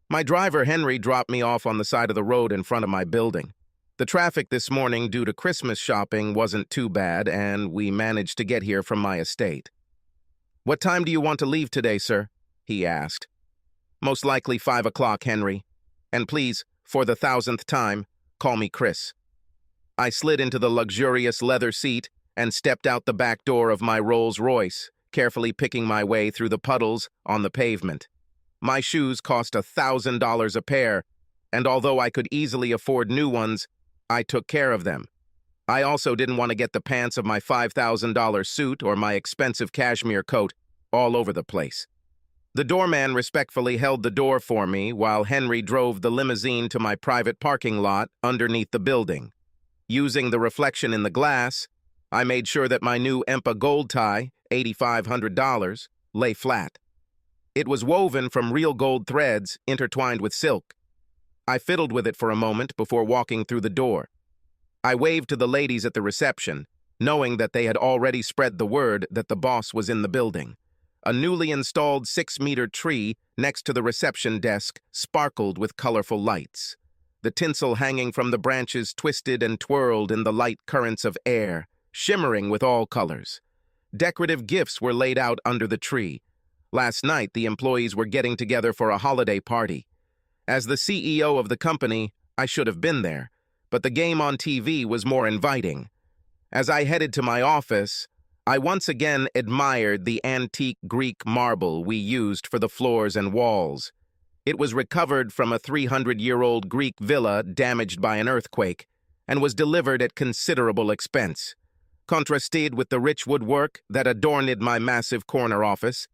My driver, Henry, dropped me off on the side of the road in front of my building. The traffic this morning due to Christmas shopping wasn't too bad, and we managed to get here from my estate. "What time do you want to leave today, sir?" he asked. "Most likely 5 o'clock, Henry. And please, for the 1,000th time, call me Chris." I slid into the luxurious leather seat and stepped out the back door of my Rolls-Royce, carefully picking my way through the puddles on the pavement. My shoes cost $1,000 a pair, and although I could easily afford new ones, I took care of them. I also didn't want to get the pants of my $5,000 suit or my expensive cashmere coat all over the place. The doorman respectfully held the door for me while Henry drove the limousine to my private parking lot underneath the building. Using the reflection in the glass, I made sure that my new Empa gold tie, $8,500, lay flat. It was woven from real gold threads intertwined with silk. I fiddled with it for a moment before walking through the door. I waved to the ladies at the reception, knowing that they had already spread the word that the boss was in the building. A newly installed 6-meter tree next to the reception desk sparkled with colorful lights. The tinsel hanging from the branches twisted and twirled in the light currents of air, shimmering with all colors. Decorative gifts were laid out under the tree. Last night, the employees were getting together for a holiday party. As the CEO of the company, I should have been there, but the game on TV was more inviting. As I headed to my office, I once again admired the antique Greek marble we used for the floors and walls. It was recovered from a 300-year-old Greek villa damaged by an earthquake and was delivered at considerable expense. Contrasted with the rich woodwork that adorned my massive corner office,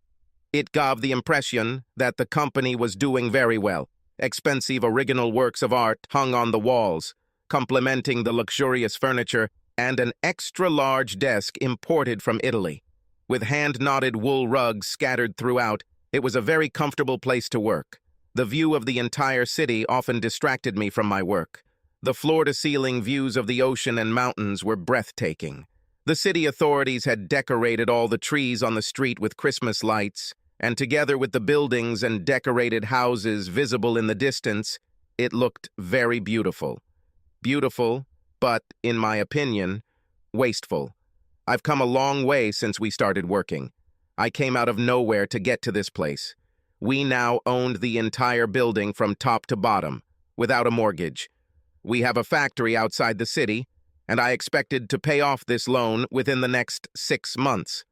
it gave the impression that the company was doing very well. Expensive original works of art hung on the walls, complementing the luxurious furniture, and an extra-large desk imported from Italy. With hand-knotted wool rugs scattered throughout, it was a very comfortable place to work. The view of the entire city often distracted me from my work. The floor-to-ceiling views of the ocean and mountains were breathtaking. The city authorities had decorated all the trees on the street with Christmas lights, and together with the buildings and decorated houses visible in the distance, it looked very beautiful. Beautiful, but, in my opinion, wasteful. I've come a long way since we started working. I came out of nowhere to get to this place. We now owned the entire building from top to bottom, without a mortgage. We have a factory outside the city, and I expected to pay off this loan within the next 6 months.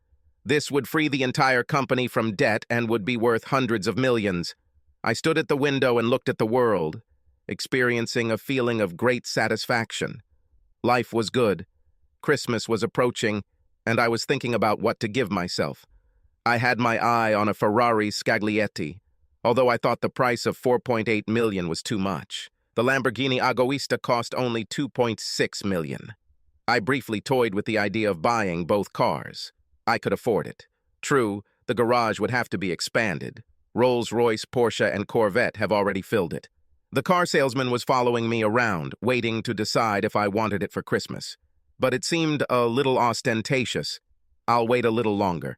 This would free the entire company from debt and would be worth hundreds of millions. I stood at the window and looked at the world, experiencing a feeling of great satisfaction. Life was good. Christmas was approaching, and I was thinking about what to give myself. I had my eye on a Ferrari Scaglietti, although I thought the price of $4.8 million was too much. The Lamborghini Agoista cost only $2.6 million. I briefly toyed with the idea of buying both cars. I could afford it. True, the garage would have to be expanded. Rolls-Royce, Porsche, and Corvette have already filled it. The car salesman was following me around, waiting to decide if I wanted it for Christmas. But it seemed a little ostentatious. I'll wait a little longer.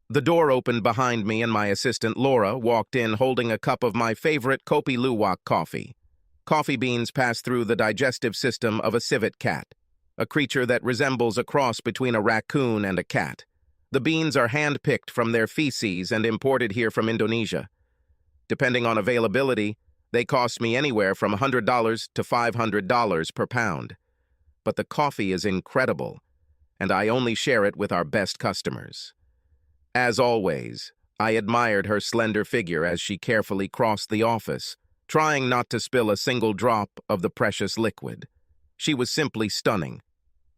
The door opened behind me and my assistant Laura walked in holding a cup of my favorite Kopi Luwak coffee. Coffee beans pass through the digestive system of a civet cat, a creature that resembles a cross between a raccoon and a cat. The beans are hand-picked from their feces and imported here from Indonesia. Depending on availability, they cost me anywhere from $100 to $500 per pound. But the coffee is incredible, and I only share it with our best customers. As always, I admired her slender figure as she carefully crossed the office, trying not to spill a single drop of the precious liquid. She was simply stunning.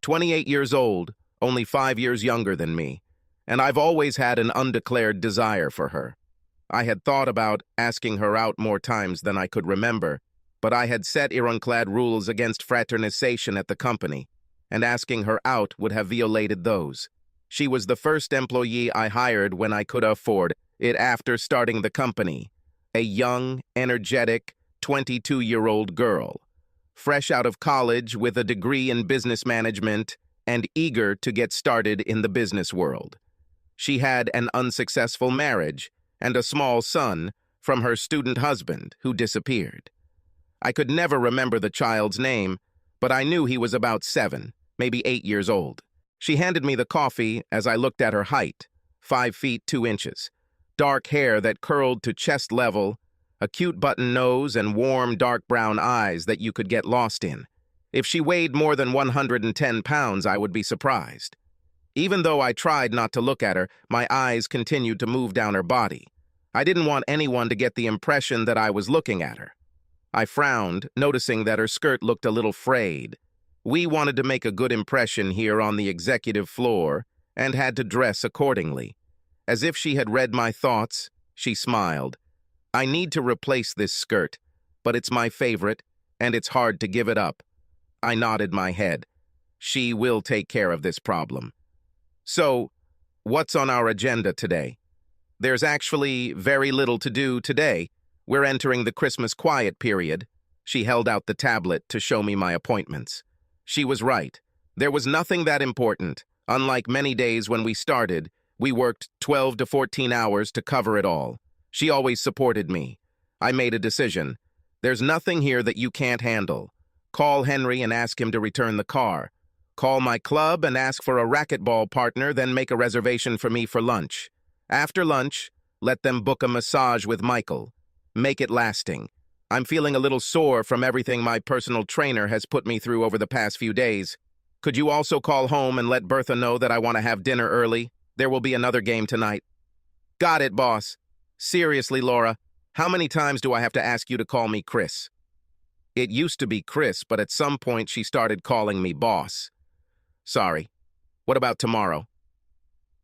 28 years old, only 5 years younger than me, and I've always had an undeclared desire for her. I had thought about asking her out more times than I could remember, but I had set ironclad rules against fraternization at the company, and asking her out would have violated those. She was the first employee I hired when I could afford it after starting the company, a young, energetic, 22-year-old girl, fresh out of college with a degree in business management and eager to get started in the business world. She had an unsuccessful marriage and a small son from her student husband, who disappeared. I could never remember the child's name, but I knew he was about 7, maybe 8 years old. She handed me the coffee as I looked at her height, 5 feet 2 inches, dark hair that curled to chest level, a cute button nose, and warm dark brown eyes that you could get lost in. If she weighed more than 110 pounds, I would be surprised. Even though I tried not to look at her, my eyes continued to move down her body. I didn't want anyone to get the impression that I was looking at her. I frowned, noticing that her skirt looked a little frayed. We wanted to make a good impression here on the executive floor and had to dress accordingly. As if she had read my thoughts, she smiled. I need to replace this skirt, but it's my favorite, and it's hard to give it up. I nodded my head. She will take care of this problem. So, what's on our agenda today? There's actually very little to do today. We're entering the Christmas quiet period. She held out the tablet to show me my appointments. She was right. There was nothing that important. Unlike many days when we started, we worked 12 to 14 hours to cover it all. She always supported me. I made a decision. There's nothing here that you can't handle. Call Henry and ask him to return the car. Call my club and ask for a racquetball partner, then make a reservation for me for lunch. After lunch, let them book a massage with Michael. Make it lasting. I'm feeling a little sore from everything my personal trainer has put me through over the past few days. Could you also call home and let Bertha know that I want to have dinner early? There will be another game tonight. Got it, boss. Seriously, Laura, how many times do I have to ask you to call me Chris? It used to be Chris, but at some point she started calling me boss. Sorry. What about tomorrow?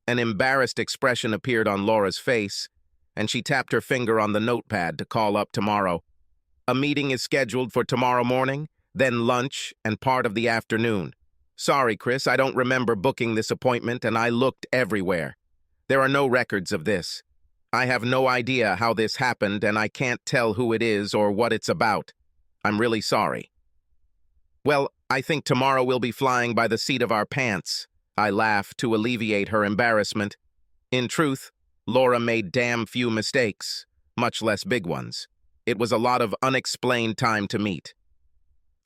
An embarrassed expression appeared on Laura's face, and she tapped her finger on the notepad to call up tomorrow. A meeting is scheduled for tomorrow morning, then lunch, and part of the afternoon. Sorry, Chris, I don't remember booking this appointment, and I looked everywhere. There are no records of this. I have no idea how this happened, and I can't tell who it is or what it's about. I'm really sorry. Well, I think tomorrow we'll be flying by the seat of our pants. I laughed to alleviate her embarrassment. In truth, Laura made damn few mistakes, much less big ones. It was a lot of unexplained time to meet.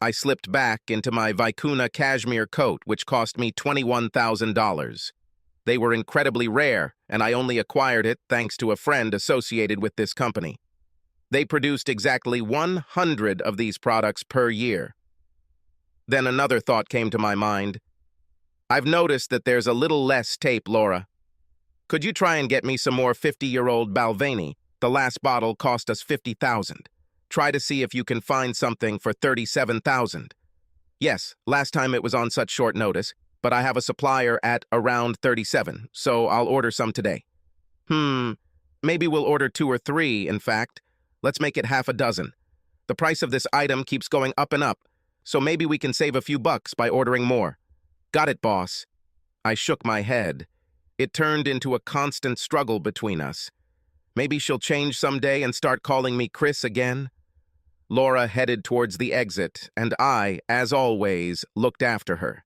I slipped back into my Vicuna cashmere coat, which cost me $21,000. They were incredibly rare, and I only acquired it thanks to a friend associated with this company. They produced exactly 100 of these products per year. Then another thought came to my mind. I've noticed that there's a little less tape, Laura. Could you try and get me some more 50-year-old Balvenie? The last bottle cost us $50,000. Try to see if you can find something for $37,000. Yes, last time it was on such short notice, but I have a supplier at around 37, so I'll order some today. Maybe we'll order 2 or 3, in fact. Let's make it half a dozen. The price of this item keeps going up and up, so maybe we can save a few bucks by ordering more. Got it, boss. I shook my head. It turned into a constant struggle between us. Maybe she'll change someday and start calling me Chris again. Laura headed towards the exit, and I, as always, looked after her.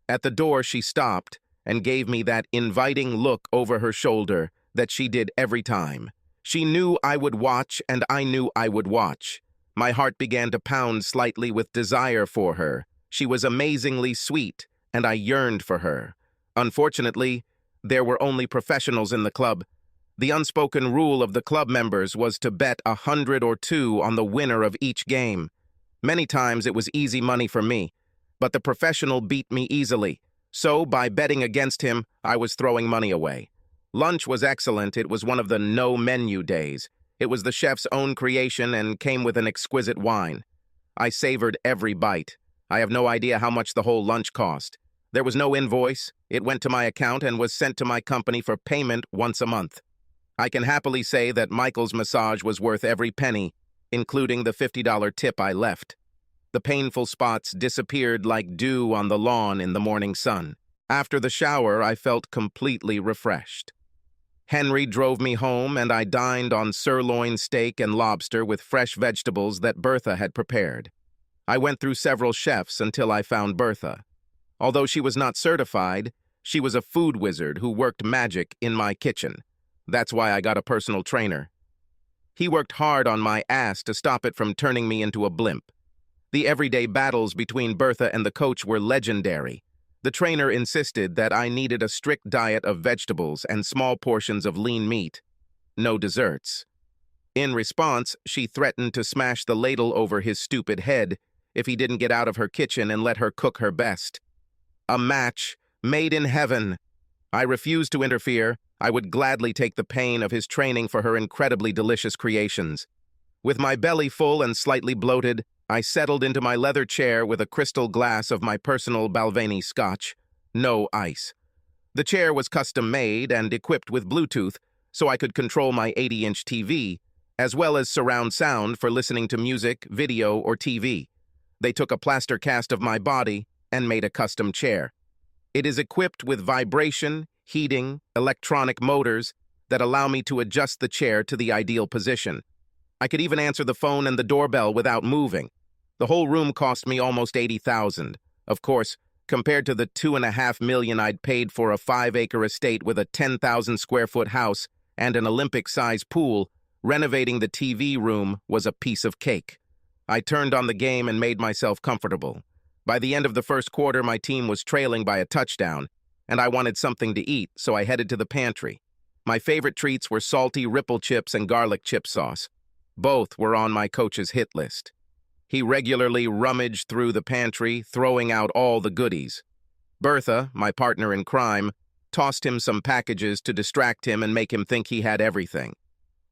At the door, she stopped and gave me that inviting look over her shoulder that she did every time. She knew I would watch, and I knew I would watch. My heart began to pound slightly with desire for her. She was amazingly sweet, and I yearned for her. Unfortunately, there were only professionals in the club. The unspoken rule of the club members was to bet 100 or 2 on the winner of each game. Many times it was easy money for me, but the professional beat me easily. So, by betting against him, I was throwing money away. Lunch was excellent. It was one of the no-menu days. It was the chef's own creation and came with an exquisite wine. I savored every bite. I have no idea how much the whole lunch cost. There was no invoice. It went to my account and was sent to my company for payment once a month. I can happily say that Michael's massage was worth every penny, including the $50 tip I left. The painful spots disappeared like dew on the lawn in the morning sun. After the shower, I felt completely refreshed. Henry drove me home, and I dined on sirloin steak and lobster with fresh vegetables that Bertha had prepared. I went through several chefs until I found Bertha. Although she was not certified, she was a food wizard who worked magic in my kitchen. That's why I got a personal trainer. He worked hard on my ass to stop it from turning me into a blimp. The everyday battles between Bertha and the coach were legendary. The trainer insisted that I needed a strict diet of vegetables and small portions of lean meat. No desserts. In response, she threatened to smash the ladle over his stupid head if he didn't get out of her kitchen and let her cook her best. A match made in heaven. I refused to interfere. I would gladly take the pain of his training for her incredibly delicious creations. With my belly full and slightly bloated, I settled into my leather chair with a crystal glass of my personal Balvenie scotch. No ice. The chair was custom-made and equipped with Bluetooth, so I could control my 80-inch TV, as well as surround sound for listening to music, video, or TV. They took a plaster cast of my body and made a custom chair. It is equipped with vibration, heating, electronic motors that allow me to adjust the chair to the ideal position. I could even answer the phone and the doorbell without moving. The whole room cost me almost $80,000. Of course, compared to the $2.5 million I'd paid for a 5-acre estate with a 10,000 square foot house and an Olympic-sized pool, renovating the TV room was a piece of cake. I turned on the game and made myself comfortable. By the end of the first quarter, my team was trailing by a touchdown, and I wanted something to eat, so I headed to the pantry. My favorite treats were salty Ripple chips and garlic chip sauce. Both were on my coach's hit list. He regularly rummaged through the pantry, throwing out all the goodies. Bertha, my partner in crime, tossed him some packages to distract him and make him think he had everything.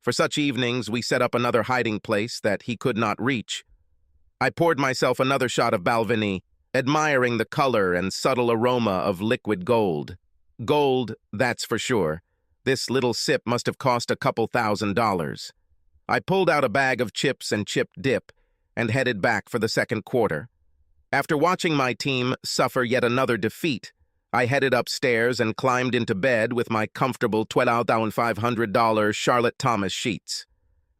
For such evenings, we set up another hiding place that he could not reach. I poured myself another shot of Balvenie, admiring the color and subtle aroma of liquid gold. Gold, that's for sure. This little sip must have cost a couple $1,000s. I pulled out a bag of chips and chip dip and headed back for the second quarter. After watching my team suffer yet another defeat, I headed upstairs and climbed into bed with my comfortable $12,500 Charlotte Thomas sheets.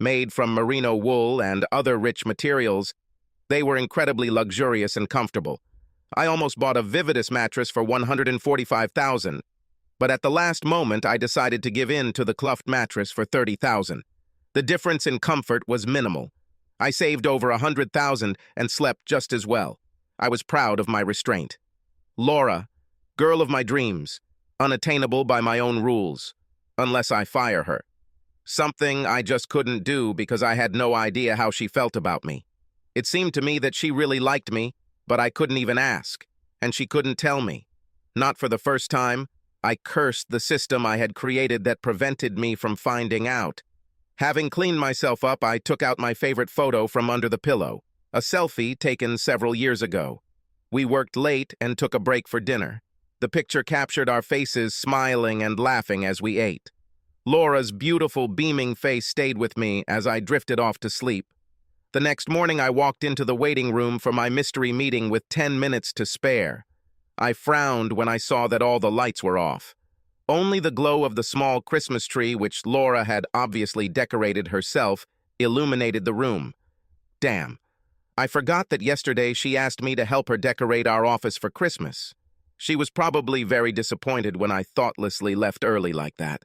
Made from merino wool and other rich materials, they were incredibly luxurious and comfortable. I almost bought a Vividus mattress for $145,000, but at the last moment I decided to give in to the Cluft mattress for $30,000. The difference in comfort was minimal. I saved over $100,000 and slept just as well. I was proud of my restraint. Laura, girl of my dreams, unattainable by my own rules, unless I fire her. Something I just couldn't do because I had no idea how she felt about me. It seemed to me that she really liked me, but I couldn't even ask, and she couldn't tell me. Not for the first time, I cursed the system I had created that prevented me from finding out. Having cleaned myself up, I took out my favorite photo from under the pillow, a selfie taken several years ago. We worked late and took a break for dinner. The picture captured our faces smiling and laughing as we ate. Laura's beautiful, beaming face stayed with me as I drifted off to sleep. The next morning, I walked into the waiting room for my mystery meeting with 10 minutes to spare. I frowned when I saw that all the lights were off. Only the glow of the small Christmas tree, which Laura had obviously decorated herself, illuminated the room. Damn. I forgot that yesterday she asked me to help her decorate our office for Christmas. She was probably very disappointed when I thoughtlessly left early like that.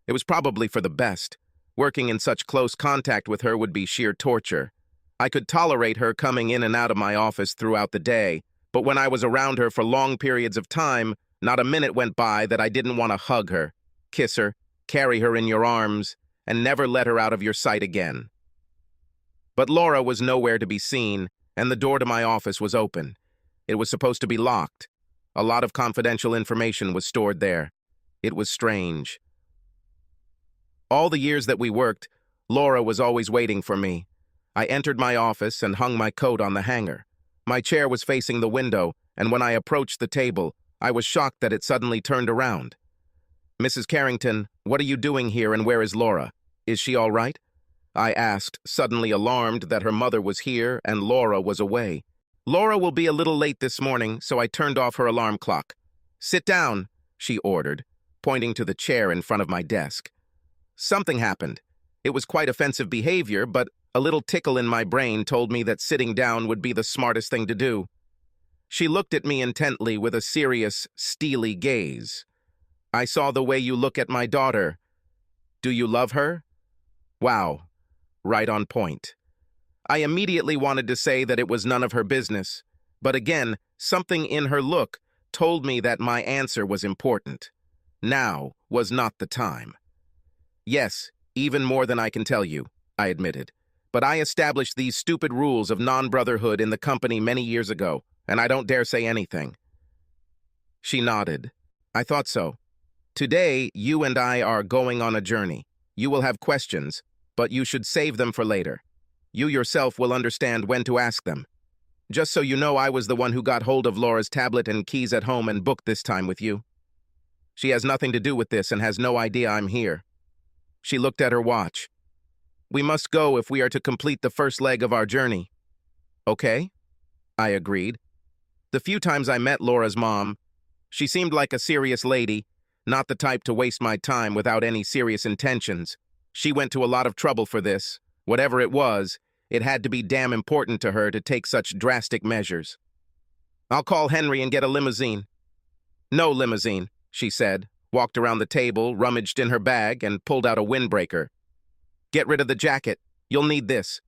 It was probably for the best. Working in such close contact with her would be sheer torture. I could tolerate her coming in and out of my office throughout the day, but when I was around her for long periods of time, not a minute went by that I didn't want to hug her, kiss her, carry her in your arms, and never let her out of your sight again. But Laura was nowhere to be seen, and the door to my office was open. It was supposed to be locked. A lot of confidential information was stored there. It was strange. All the years that we worked, Laura was always waiting for me. I entered my office and hung my coat on the hanger. My chair was facing the window, and when I approached the table, I was shocked that it suddenly turned around. "Mrs. Carrington, what are you doing here and where is Laura? Is she all right?" I asked, suddenly alarmed that her mother was here and Laura was away. "Laura will be a little late this morning, so I turned off her alarm clock." "Sit down," she ordered, pointing to the chair in front of my desk. Something happened. It was quite offensive behavior, but a little tickle in my brain told me that sitting down would be the smartest thing to do. She looked at me intently with a serious, steely gaze. "I saw the way you look at my daughter. Do you love her?" Wow. Right on point. I immediately wanted to say that it was none of her business, but again, something in her look told me that my answer was important. Now was not the time. Yes, even more than I can tell you, I admitted. But I established these stupid rules of non-brotherhood in the company many years ago, and I don't dare say anything. She nodded. I thought so. Today, you and I are going on a journey. You will have questions, but you should save them for later. You yourself will understand when to ask them. Just so you know, I was the one who got hold of Laura's tablet and keys at home and booked this time with you. She has nothing to do with this and has no idea I'm here. She looked at her watch. We must go if we are to complete the first leg of our journey. Okay, I agreed. The few times I met Laura's mom, she seemed like a serious lady, not the type to waste my time without any serious intentions. She went to a lot of trouble for this. Whatever it was, it had to be damn important to her to take such drastic measures. I'll call Henry and get a limousine. No limousine, she said, walked around the table, rummaged in her bag, and pulled out a windbreaker. Get rid of the jacket. You'll need this.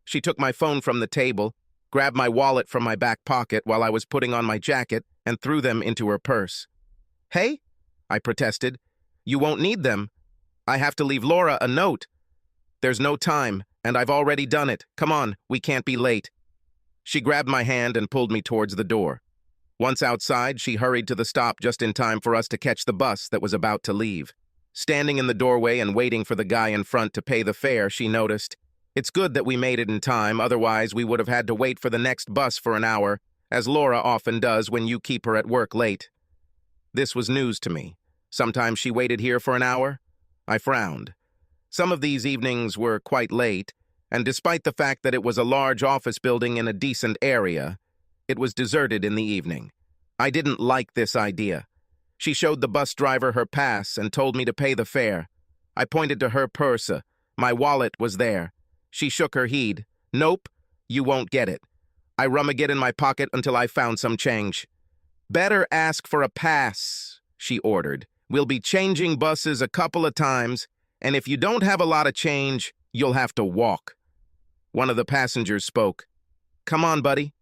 She took my phone from the table, grabbed my wallet from my back pocket while I was putting on my jacket, and threw them into her purse. Hey, I protested. You won't need them. I have to leave Laura a note. There's no time, and I've already done it. Come on, we can't be late. She grabbed my hand and pulled me towards the door. Once outside, she hurried to the stop just in time for us to catch the bus that was about to leave. Standing in the doorway and waiting for the guy in front to pay the fare, she noticed, "It's good that we made it in time, otherwise we would have had to wait for the next bus for an hour, as Laura often does when you keep her at work late." This was news to me. Sometimes she waited here for an hour. I frowned. Some of these evenings were quite late, and despite the fact that it was a large office building in a decent area, it was deserted in the evening. I didn't like this idea. She showed the bus driver her pass and told me to pay the fare. I pointed to her purse. My wallet was there. She shook her head. Nope, you won't get it. I rummaged it in my pocket until I found some change. Better ask for a pass, she ordered. We'll be changing buses a couple of times, and if you don't have a lot of change, you'll have to walk. One of the passengers spoke. Come on, buddy.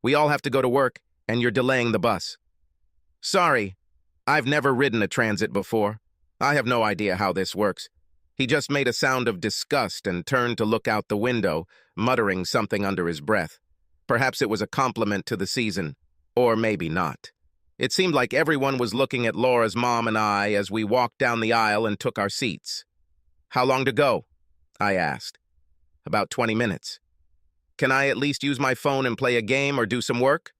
We all have to go to work, and you're delaying the bus. Sorry, I've never ridden a transit before. I have no idea how this works. He just made a sound of disgust and turned to look out the window, muttering something under his breath. Perhaps it was a compliment to the season, or maybe not. It seemed like everyone was looking at Laura's mom and I as we walked down the aisle and took our seats. How long to go? I asked. About 20 minutes. Can I at least use my phone and play a game or do some work?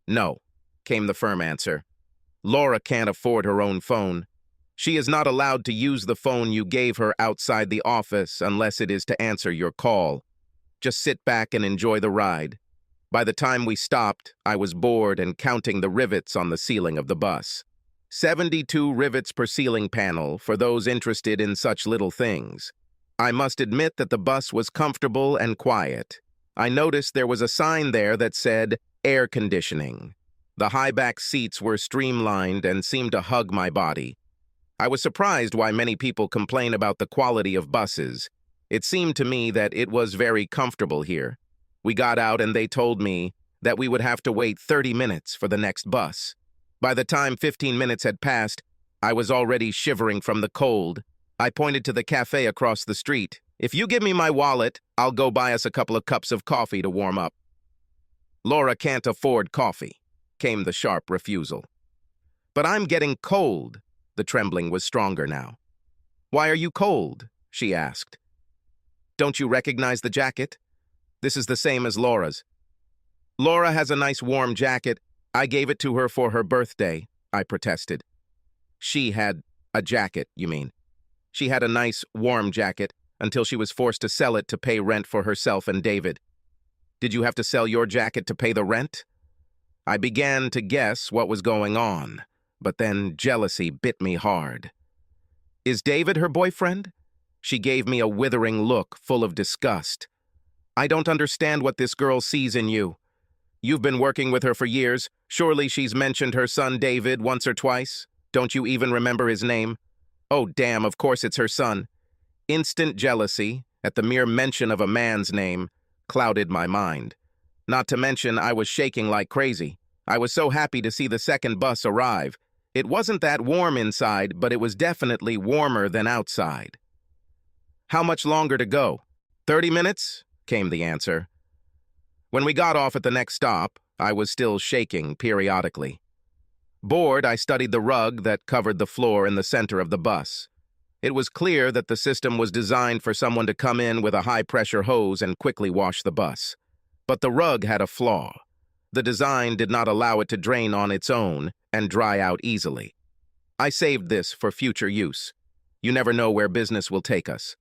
No, came the firm answer. Laura can't afford her own phone. She is not allowed to use the phone you gave her outside the office unless it is to answer your call. Just sit back and enjoy the ride. By the time we stopped, I was bored and counting the rivets on the ceiling of the bus. 72 rivets per ceiling panel for those interested in such little things. I must admit that the bus was comfortable and quiet. I noticed there was a sign there that said, air conditioning. The high-back seats were streamlined and seemed to hug my body. I was surprised why many people complain about the quality of buses. It seemed to me that it was very comfortable here. We got out and they told me that we would have to wait 30 minutes for the next bus. By the time 15 minutes had passed, I was already shivering from the cold. I pointed to the cafe across the street. If you give me my wallet, I'll go buy us a couple of cups of coffee to warm up. Laura can't afford coffee, came the sharp refusal. But I'm getting cold. The trembling was stronger now. Why are you cold? She asked. Don't you recognize the jacket? This is the same as Laura's. Laura has a nice warm jacket. I gave it to her for her birthday, I protested. She had a jacket, you mean? She had a nice, warm jacket until she was forced to sell it to pay rent for herself and David. Did you have to sell your jacket to pay the rent? I began to guess what was going on, but then jealousy bit me hard. Is David her boyfriend? She gave me a withering look full of disgust. I don't understand what this girl sees in you. You've been working with her for years. Surely she's mentioned her son David once or twice. Don't you even remember his name? Oh, damn, of course it's her son. Instant jealousy, at the mere mention of a man's name, clouded my mind. Not to mention, I was shaking like crazy. I was so happy to see the second bus arrive. It wasn't that warm inside, but it was definitely warmer than outside. "How much longer to go?" "30 minutes," came the answer. When we got off at the next stop, I was still shaking periodically. Bored, I studied the rug that covered the floor in the center of the bus. It was clear that the system was designed for someone to come in with a high-pressure hose and quickly wash the bus. But the rug had a flaw. The design did not allow it to drain on its own and dry out easily. I saved this for future use. You never know where business will take us.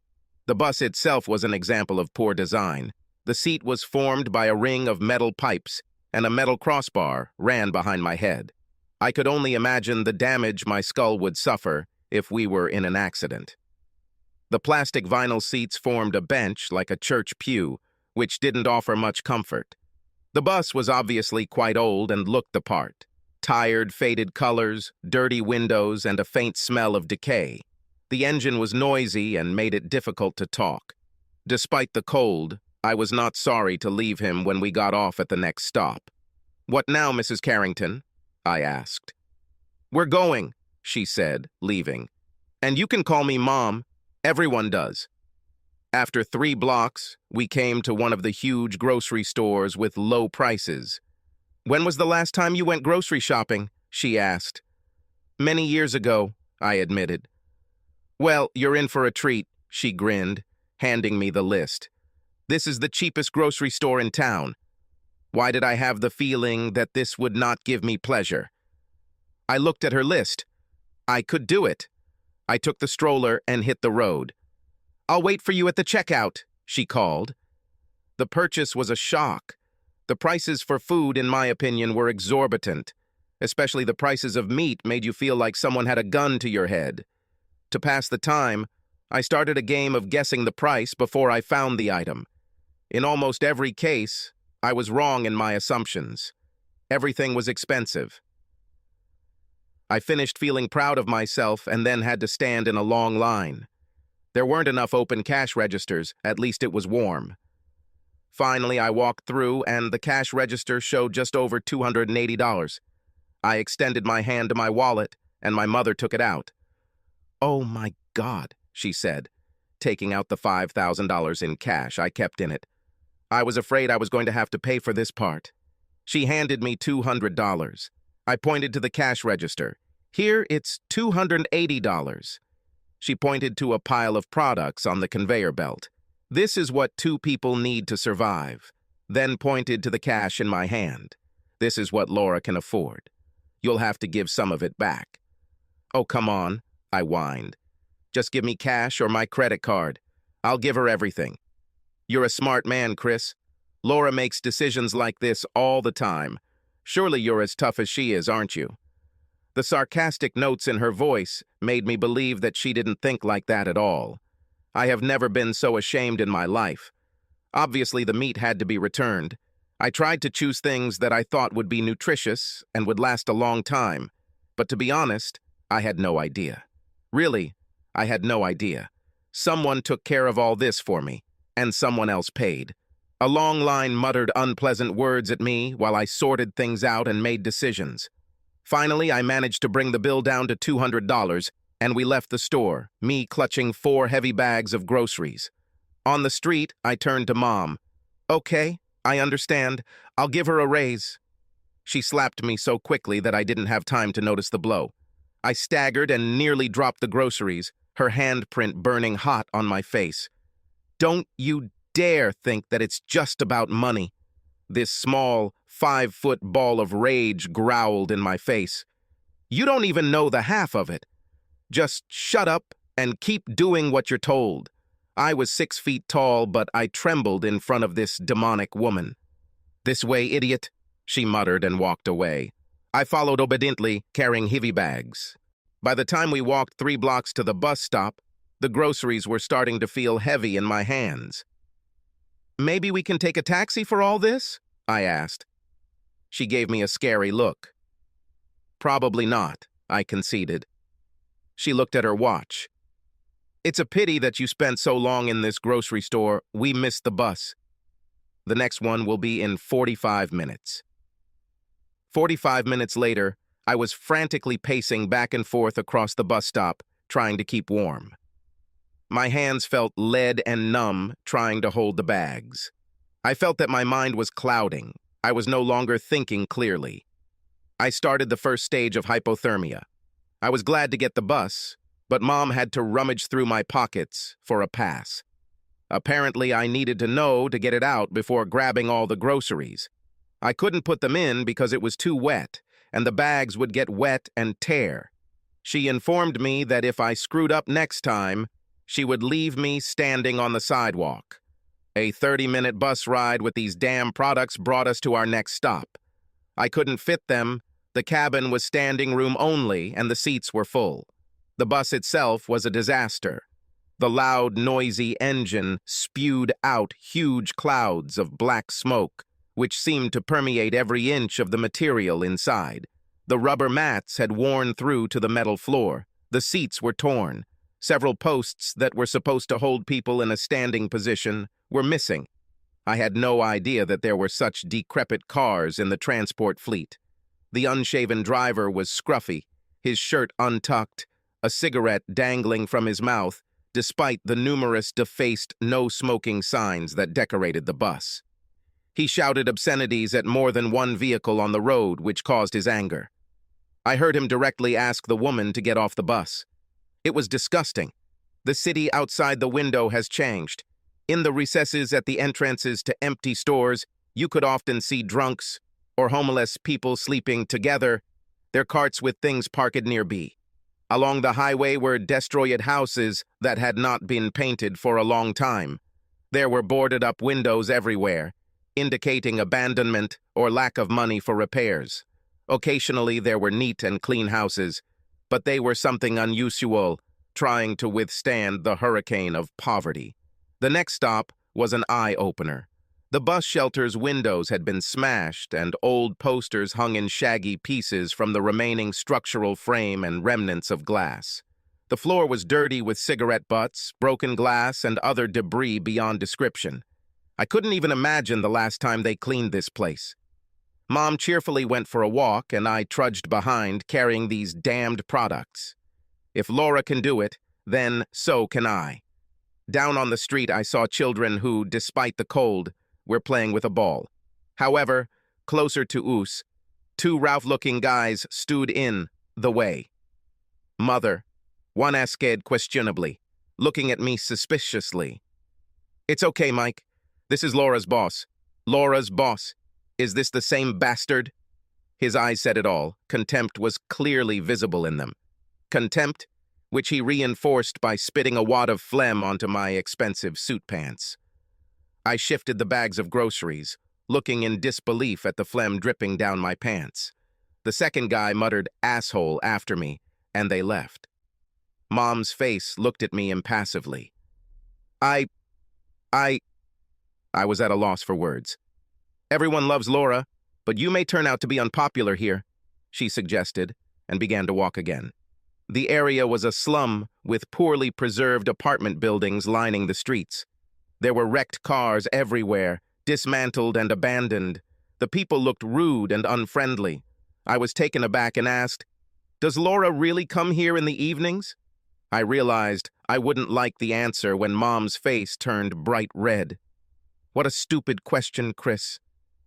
The bus itself was an example of poor design. The seat was formed by a ring of metal pipes, and a metal crossbar ran behind my head. I could only imagine the damage my skull would suffer if we were in an accident. The plastic vinyl seats formed a bench like a church pew, which didn't offer much comfort. The bus was obviously quite old and looked the part. Tired, faded colors, dirty windows, and a faint smell of decay. The engine was noisy and made it difficult to talk. Despite the cold, I was not sorry to leave him when we got off at the next stop. "What now, Mrs. Carrington?" I asked. "We're going," she said, leaving. "And you can call me Mom. Everyone does." After 3 blocks, we came to one of the huge grocery stores with low prices. "When was the last time you went grocery shopping?" she asked. "Many years ago," I admitted. "Well, you're in for a treat," she grinned, handing me the list. "This is the cheapest grocery store in town." Why did I have the feeling that this would not give me pleasure? I looked at her list. I could do it. I took the stroller and hit the road. "I'll wait for you at the checkout," she called. The purchase was a shock. The prices for food, in my opinion, were exorbitant. Especially the prices of meat made you feel like someone had a gun to your head. To pass the time, I started a game of guessing the price before I found the item. In almost every case, I was wrong in my assumptions. Everything was expensive. I finished feeling proud of myself and then had to stand in a long line. There weren't enough open cash registers, at least it was warm. Finally, I walked through and the cash register showed just over $280. I extended my hand to my wallet and my mother took it out. "Oh my God," she said, taking out the $5,000 in cash I kept in it. I was afraid I was going to have to pay for this part. She handed me $200. I pointed to the cash register. "Here, it's $280. She pointed to a pile of products on the conveyor belt. "This is what 2 people need to survive." Then pointed to the cash in my hand. "This is what Laura can afford. You'll have to give some of it back." "Oh, come on," I whined. "Just give me cash or my credit card. I'll give her everything." "You're a smart man, Chris. Laura makes decisions like this all the time. Surely you're as tough as she is, aren't you?" The sarcastic notes in her voice made me believe that she didn't think like that at all. I have never been so ashamed in my life. Obviously, the meat had to be returned. I tried to choose things that I thought would be nutritious and would last a long time. But to be honest, I had no idea. Really, I had no idea. Someone took care of all this for me, and someone else paid. A long line muttered unpleasant words at me while I sorted things out and made decisions. Finally, I managed to bring the bill down to $200, and we left the store, me clutching 4 heavy bags of groceries. On the street, I turned to Mom. "Okay, I understand. I'll give her a raise." She slapped me so quickly that I didn't have time to notice the blow. I staggered and nearly dropped the groceries, her handprint burning hot on my face. "Don't you dare think that it's just about money." This small, 5-foot ball of rage growled in my face. "You don't even know the half of it. Just shut up and keep doing what you're told." I was 6 feet tall, but I trembled in front of this demonic woman. "This way, idiot," she muttered and walked away. I followed obediently, carrying heavy bags. By the time we walked 3 blocks to the bus stop, the groceries were starting to feel heavy in my hands. "Maybe we can take a taxi for all this?" I asked. She gave me a scary look. "Probably not," I conceded. She looked at her watch. It's a pity that you spent so long in this grocery store. We missed the bus. The next one will be in 45 minutes. 45 minutes later, I was frantically pacing back and forth across the bus stop, trying to keep warm. My hands felt lead and numb, trying to hold the bags. I felt that my mind was clouding. I was no longer thinking clearly. I started the first stage of hypothermia. I was glad to get the bus, but Mom had to rummage through my pockets for a pass. Apparently, I needed to know to get it out before grabbing all the groceries. I couldn't put them in because it was too wet, and the bags would get wet and tear. She informed me that if I screwed up next time, she would leave me standing on the sidewalk. A 30-minute bus ride with these damn products brought us to our next stop. I couldn't fit them. The cabin was standing room only, and the seats were full. The bus itself was a disaster. The loud, noisy engine spewed out huge clouds of black smoke, which seemed to permeate every inch of the material inside. The rubber mats had worn through to the metal floor. The seats were torn. Several posts that were supposed to hold people in a standing position were missing. I had no idea that there were such decrepit cars in the transport fleet. The unshaven driver was scruffy, his shirt untucked, a cigarette dangling from his mouth, despite the numerous defaced no-smoking signs that decorated the bus. He shouted obscenities at more than one vehicle on the road, which caused his anger. I heard him directly ask the woman to get off the bus. It was disgusting. The city outside the window has changed. In the recesses at the entrances to empty stores, you could often see drunks or homeless people sleeping together, their carts with things parked nearby. Along the highway were destroyed houses that had not been painted for a long time. There were boarded-up windows everywhere, indicating abandonment or lack of money for repairs. Occasionally there were neat and clean houses, but they were something unusual, trying to withstand the hurricane of poverty. The next stop was an eye-opener. The bus shelter's windows had been smashed, and old posters hung in shaggy pieces from the remaining structural frame and remnants of glass. The floor was dirty with cigarette butts, broken glass, and other debris beyond description. I couldn't even imagine the last time they cleaned this place. Mom cheerfully went for a walk, and I trudged behind, carrying these damned products. If Laura can do it, then so can I. Down on the street, I saw children who, despite the cold, were playing with a ball. However, closer to us, two Ralph-looking guys stood in the way. Mother, one asked questionably, looking at me suspiciously. "It's okay, Mike. This is Laura's boss." "Laura's boss? Is this the same bastard?" His eyes said it all. Contempt was clearly visible in them. Contempt, which he reinforced by spitting a wad of phlegm onto my expensive suit pants. I shifted the bags of groceries, looking in disbelief at the phlegm dripping down my pants. The second guy muttered "asshole" after me, and they left. Mom's face looked at me impassively. I was at a loss for words. "Everyone loves Laura, but you may turn out to be unpopular here," she suggested, and began to walk again. The area was a slum with poorly preserved apartment buildings lining the streets. There were wrecked cars everywhere, dismantled and abandoned. The people looked rude and unfriendly. I was taken aback and asked, "Does Laura really come here in the evenings?" I realized I wouldn't like the answer when Mom's face turned bright red. "What a stupid question, Chris.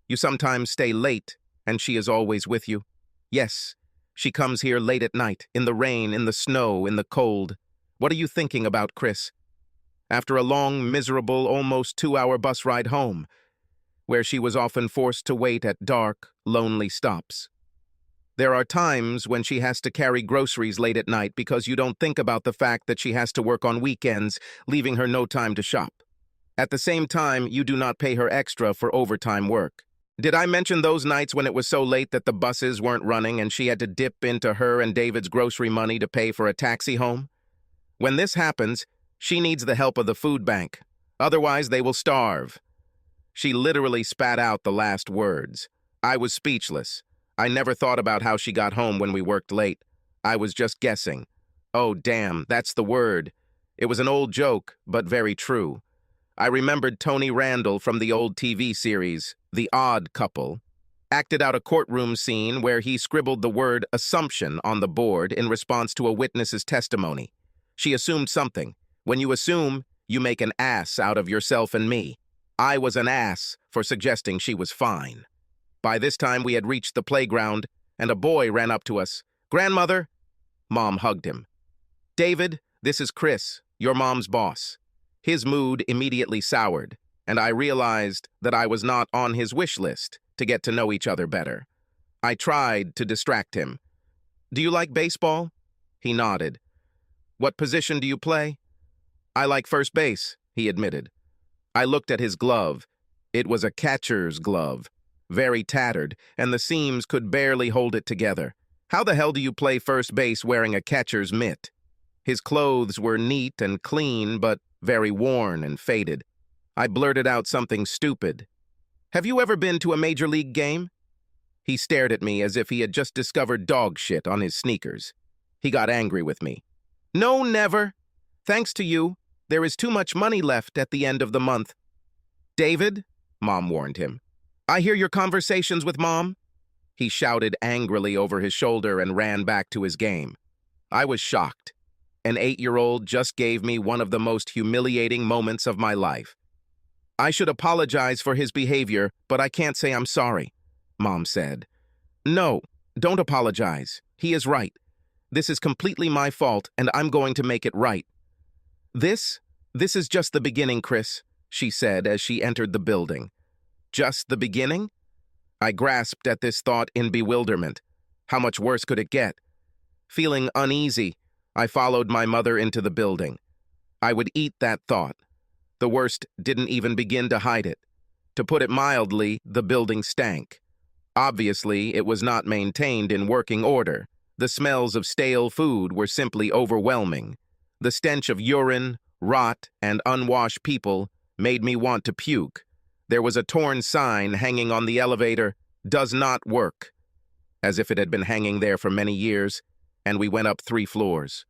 You sometimes stay late, and she is always with you." "Yes, she comes here late at night, in the rain, in the snow, in the cold. What are you thinking about, Chris?" After a long, miserable, almost 2-hour bus ride home, where she was often forced to wait at dark, lonely stops. There are times when she has to carry groceries late at night because you don't think about the fact that she has to work on weekends, leaving her no time to shop. At the same time, you do not pay her extra for overtime work. Did I mention those nights when it was so late that the buses weren't running and she had to dip into her and David's grocery money to pay for a taxi home? When this happens, she needs the help of the food bank. Otherwise, they will starve. She literally spat out the last words. I was speechless. I never thought about how she got home when we worked late. I was just guessing. Oh, damn, that's the word. It was an old joke, but very true. I remembered Tony Randall from the old TV series, The Odd Couple, acted out a courtroom scene where he scribbled the word assumption on the board in response to a witness's testimony. She assumed something. When you assume, you make an ass out of yourself and me. I was an ass for suggesting she was fine. By this time, we had reached the playground, and a boy ran up to us. "Grandmother!" Mom hugged him. "David, this is Chris, your mom's boss." His mood immediately soured, and I realized that I was not on his wish list to get to know each other better. I tried to distract him. "Do you like baseball?" He nodded. "What position do you play?" "I like first base," he admitted. I looked at his glove. It was a catcher's glove, very tattered, and the seams could barely hold it together. "How the hell do you play first base wearing a catcher's mitt?" His clothes were neat and clean, but very worn and faded. I blurted out something stupid. "Have you ever been to a major league game?" He stared at me as if he had just discovered dog shit on his sneakers. He got angry with me. "No, never. Thanks to you, there is too much money left at the end of the month." "David," Mom warned him, "I hear your conversations with Mom." He shouted angrily over his shoulder and ran back to his game. I was shocked. An 8-year-old just gave me one of the most humiliating moments of my life. "I should apologize for his behavior, but I can't say I'm sorry," Mom said. "No, don't apologize. He is right. This is completely my fault, and I'm going to make it right." This is just the beginning, Chris," she said as she entered the building. "Just the beginning?" I grasped at this thought in bewilderment. How much worse could it get? Feeling uneasy, I followed my mother into the building. I would eat that thought. The worst didn't even begin to hide it. To put it mildly, the building stank. Obviously, it was not maintained in working order. The smells of stale food were simply overwhelming. The stench of urine, rot, and unwashed people made me want to puke. There was a torn sign hanging on the elevator, "Does not work," as if it had been hanging there for many years, and we went up 3 floors.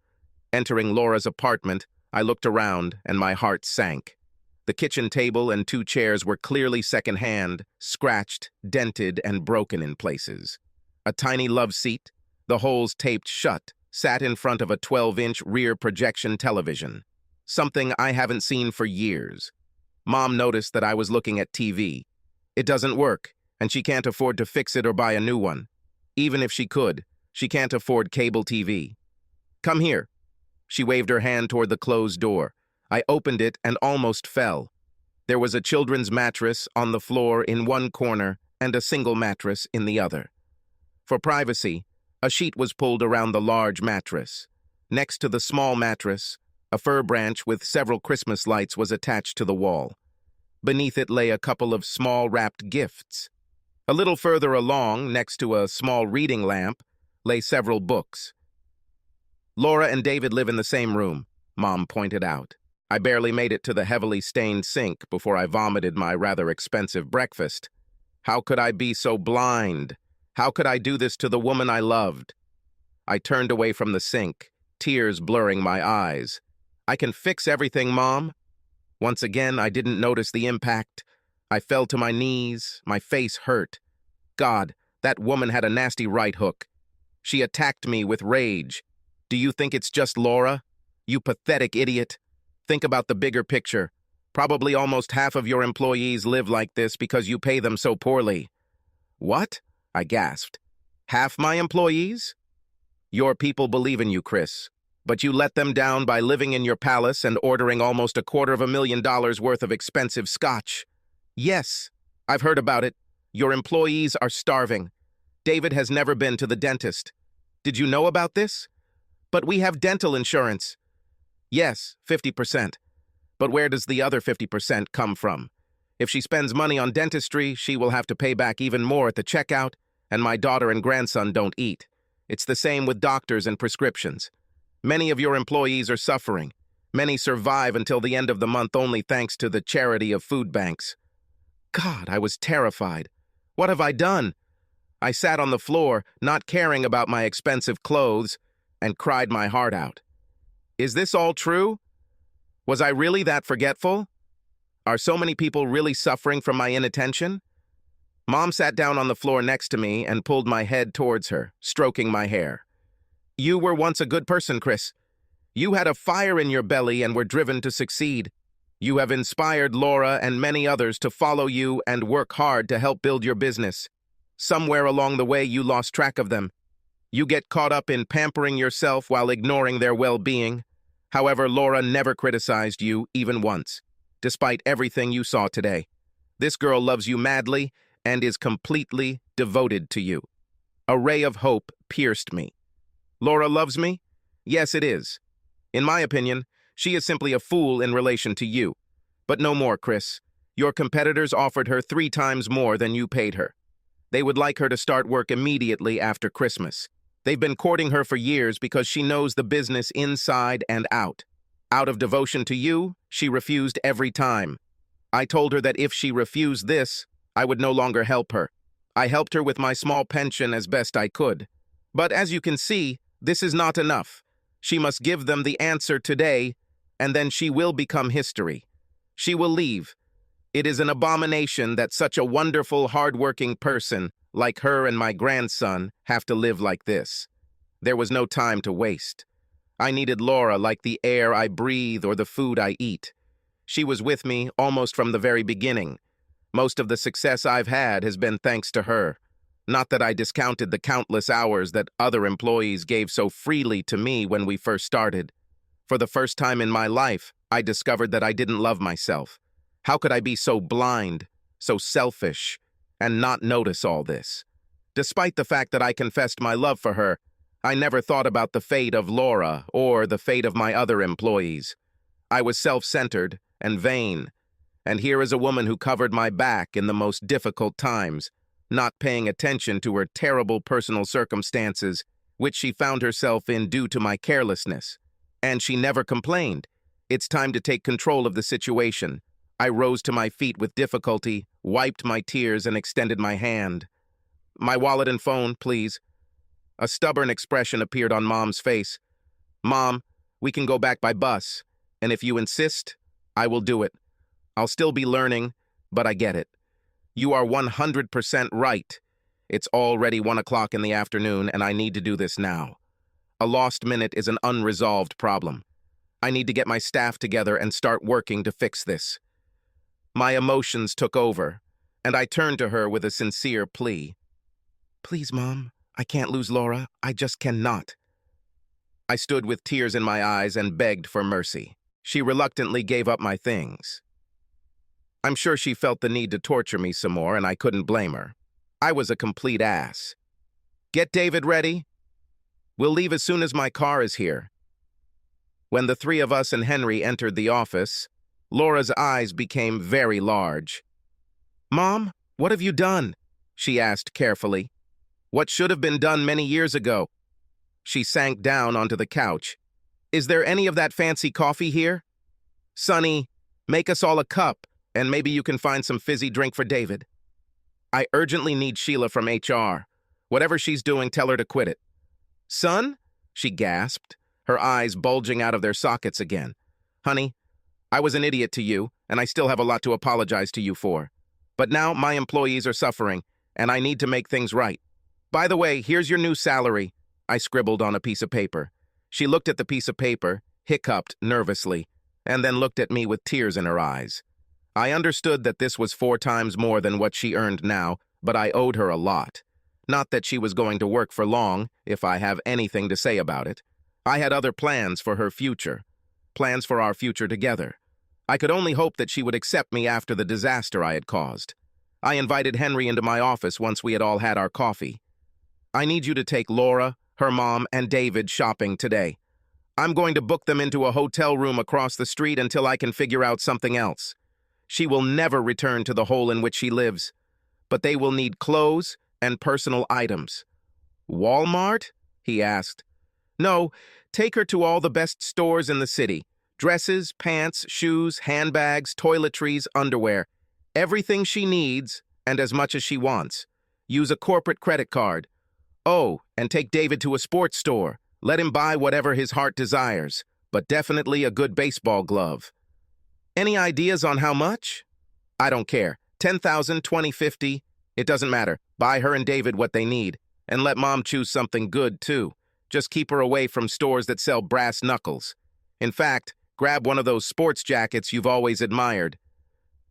Entering Laura's apartment, I looked around and my heart sank. The kitchen table and 2 chairs were clearly secondhand, scratched, dented, and broken in places. A tiny love seat, the holes taped shut, sat in front of a 12-inch rear projection television. Something I haven't seen for years. Mom noticed that I was looking at TV. It doesn't work, and she can't afford to fix it or buy a new one. Even if she could, she can't afford cable TV. "Come here." She waved her hand toward the closed door. I opened it and almost fell. There was a children's mattress on the floor in one corner and a single mattress in the other. For privacy, a sheet was pulled around the large mattress. Next to the small mattress, a fir branch with several Christmas lights was attached to the wall. Beneath it lay a couple of small wrapped gifts. A little further along, next to a small reading lamp, lay several books. "Laura and David live in the same room," Mom pointed out. I barely made it to the heavily stained sink before I vomited my rather expensive breakfast. How could I be so blind? How could I do this to the woman I loved? I turned away from the sink, tears blurring my eyes. "I can fix everything, Mom." Once again, I didn't notice the impact. I fell to my knees, my face hurt. God, that woman had a nasty right hook. She attacked me with rage. "Do you think it's just Laura? You pathetic idiot. Think about the bigger picture. Probably almost half of your employees live like this because you pay them so poorly." "What?" I gasped. "Half my employees?" "Your people believe in you, Chris, but you let them down by living in your palace and ordering almost $250,000 worth of expensive scotch." "Yes, I've heard about it. Your employees are starving. David has never been to the dentist. Did you know about this?" "But we have dental insurance." "Yes, 50%. But where does the other 50% come from? If she spends money on dentistry, she will have to pay back even more at the checkout, and my daughter and grandson don't eat. It's the same with doctors and prescriptions. Many of your employees are suffering. Many survive until the end of the month only thanks to the charity of food banks." God, I was terrified. What have I done? I sat on the floor, not caring about my expensive clothes, and cried my heart out. "Is this all true?" Was I really that forgetful? Are so many people really suffering from my inattention? Mom sat down on the floor next to me and pulled my head towards her, stroking my hair. You were once a good person, Chris. You had a fire in your belly and were driven to succeed. You have inspired Laura and many others to follow you and work hard to help build your business. Somewhere along the way, you lost track of them. You get caught up in pampering yourself while ignoring their well-being. However, Laura never criticized you, even once, despite everything you saw today. This girl loves you madly and is completely devoted to you. A ray of hope pierced me. Laura loves me? Yes, it is. In my opinion, she is simply a fool in relation to you. But no more, Chris. Your competitors offered her 3 times more than you paid her. They would like her to start work immediately after Christmas. They've been courting her for years because she knows the business inside and out. Out of devotion to you, she refused every time. I told her that if she refused this, I would no longer help her. I helped her with my small pension as best I could. But as you can see, this is not enough. She must give them the answer today, and then she will become history. She will leave. It is an abomination that such a wonderful, hard-working person, like her and my grandson, have to live like this. There was no time to waste. I needed Laura like the air I breathe or the food I eat. She was with me almost from the very beginning. Most of the success I've had has been thanks to her. Not that I discounted the countless hours that other employees gave so freely to me when we first started. For the first time in my life, I discovered that I didn't love myself. How could I be so blind, so selfish, and not notice all this? Despite the fact that I confessed my love for her, I never thought about the fate of Laura or the fate of my other employees. I was self-centered and vain, and here is a woman who covered my back in the most difficult times, not paying attention to her terrible personal circumstances, which she found herself in due to my carelessness. And she never complained. It's time to take control of the situation. I rose to my feet with difficulty, wiped my tears, and extended my hand. My wallet and phone, please. A stubborn expression appeared on Mom's face. Mom, we can go back by bus, and if you insist, I will do it. I'll still be learning, but I get it. You are 100% right. It's already 1 o'clock in the afternoon, and I need to do this now. A lost minute is an unresolved problem. I need to get my staff together and start working to fix this. My emotions took over, and I turned to her with a sincere plea. Please, Mom, I can't lose Laura. I just cannot. I stood with tears in my eyes and begged for mercy. She reluctantly gave up my things. I'm sure she felt the need to torture me some more, and I couldn't blame her. I was a complete ass. Get David ready. We'll leave as soon as my car is here. When the 3 of us and Henry entered the office, Laura's eyes became very large. Mom, what have you done? She asked carefully. What should have been done many years ago? She sank down onto the couch. Is there any of that fancy coffee here? Sonny, make us all a cup, and maybe you can find some fizzy drink for David. I urgently need Sheila from HR. Whatever she's doing, tell her to quit it. Son? She gasped, her eyes bulging out of their sockets again. Honey, I was an idiot to you, and I still have a lot to apologize to you for. But now my employees are suffering, and I need to make things right. By the way, here's your new salary. I scribbled on a piece of paper. She looked at the piece of paper, hiccuped nervously, and then looked at me with tears in her eyes. I understood that this was 4 times more than what she earned now, but I owed her a lot. Not that she was going to work for long, if I have anything to say about it. I had other plans for her future, plans for our future together. I could only hope that she would accept me after the disaster I had caused. I invited Henry into my office once we had all had our coffee. I need you to take Laura, her mom, and David shopping today. I'm going to book them into a hotel room across the street until I can figure out something else. She will never return to the hole in which she lives, but they will need clothes and personal items. Walmart? He asked. No, take her to all the best stores in the city. Dresses, pants, shoes, handbags, toiletries, underwear. Everything she needs, and as much as she wants. Use a corporate credit card. Oh, and take David to a sports store. Let him buy whatever his heart desires, but definitely a good baseball glove. Any ideas on how much? I don't care. 10,000, 20, 50. It doesn't matter. Buy her and David what they need. And let Mom choose something good, too. Just keep her away from stores that sell brass knuckles. In fact, grab one of those sports jackets you've always admired.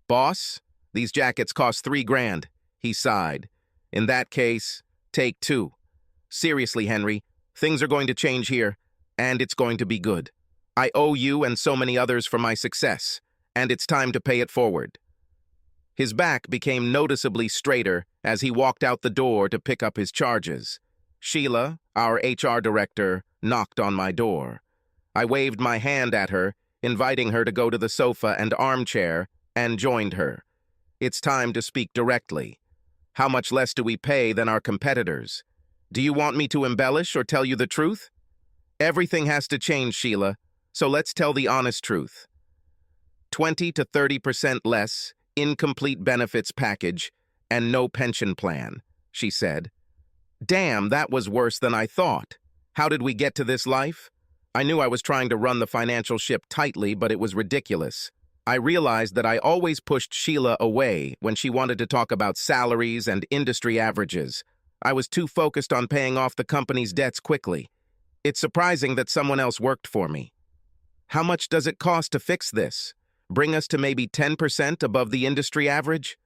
Boss, these jackets cost $3,000, he sighed. In that case, take 2. Seriously, Henry, things are going to change here, and it's going to be good. I owe you and so many others for my success, and it's time to pay it forward. His back became noticeably straighter as he walked out the door to pick up his charges. Sheila, our HR director, knocked on my door. I waved my hand at her, inviting her to go to the sofa and armchair, and joined her. It's time to speak directly. How much less do we pay than our competitors? Do you want me to embellish or tell you the truth? Everything has to change, Sheila, so let's tell the honest truth. 20 to 30% less, incomplete benefits package, and no pension plan, she said. Damn, that was worse than I thought. How did we get to this life? I knew I was trying to run the financial ship tightly, but it was ridiculous. I realized that I always pushed Sheila away when she wanted to talk about salaries and industry averages. I was too focused on paying off the company's debts quickly. It's surprising that someone else worked for me. How much does it cost to fix this? Bring us to maybe 10% above the industry average?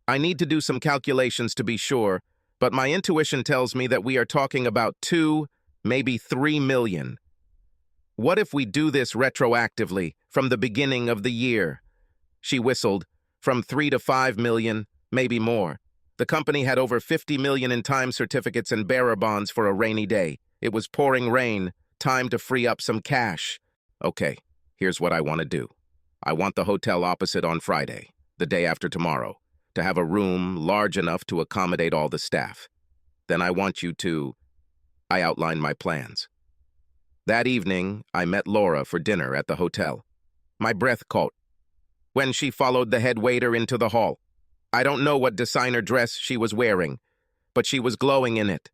I need to do some calculations to be sure, but my intuition tells me that we are talking about 2, maybe 3 million. What if we do this retroactively, from the beginning of the year? She whistled. From 3 to 5 million, maybe more. The company had over 50 million in time certificates and bearer bonds for a rainy day. It was pouring rain, time to free up some cash. Okay, here's what I want to do. I want the hotel opposite on Friday, the day after tomorrow, to have a room large enough to accommodate all the staff. Then I want you to... I outlined my plans. That evening, I met Laura for dinner at the hotel. My breath caught when she followed the head waiter into the hall. I don't know what designer dress she was wearing, but she was glowing in it.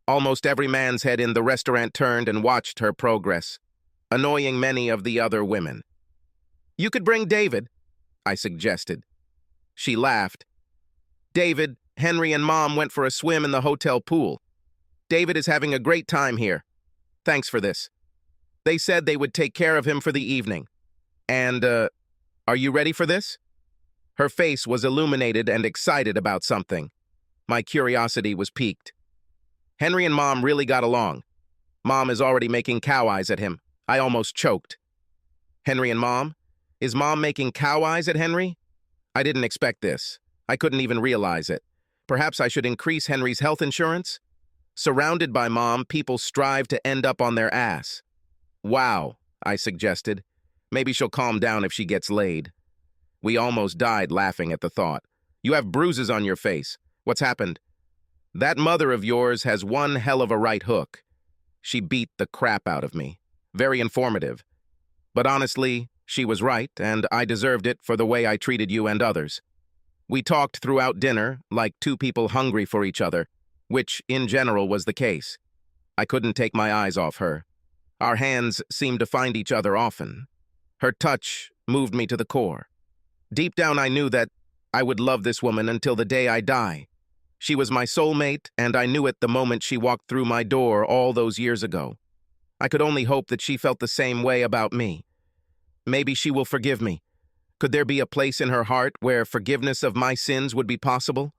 Almost every man's head in the restaurant turned and watched her progress, annoying many of the other women. You could bring David, I suggested. She laughed. David, Henry, and Mom went for a swim in the hotel pool. David is having a great time here. Thanks for this. They said they would take care of him for the evening. And, are you ready for this? Her face was illuminated and excited about something. My curiosity was piqued. Henry and Mom really got along. Mom is already making cow eyes at him. I almost choked. Henry and Mom? Is Mom making cow eyes at Henry? I didn't expect this. I couldn't even realize it. Perhaps I should increase Henry's health insurance? Surrounded by Mom, people strive to end up on their ass. Wow, I suggested. Maybe she'll calm down if she gets laid. We almost died laughing at the thought. You have bruises on your face. What's happened? That mother of yours has one hell of a right hook. She beat the crap out of me. Very informative. But honestly, she was right, and I deserved it for the way I treated you and others. We talked throughout dinner, like two people hungry for each other, which, in general, was the case. I couldn't take my eyes off her. Our hands seemed to find each other often. Her touch moved me to the core. Deep down, I knew that I would love this woman until the day I die. She was my soulmate, and I knew it the moment she walked through my door all those years ago. I could only hope that she felt the same way about me. Maybe she will forgive me. Could there be a place in her heart where forgiveness of my sins would be possible?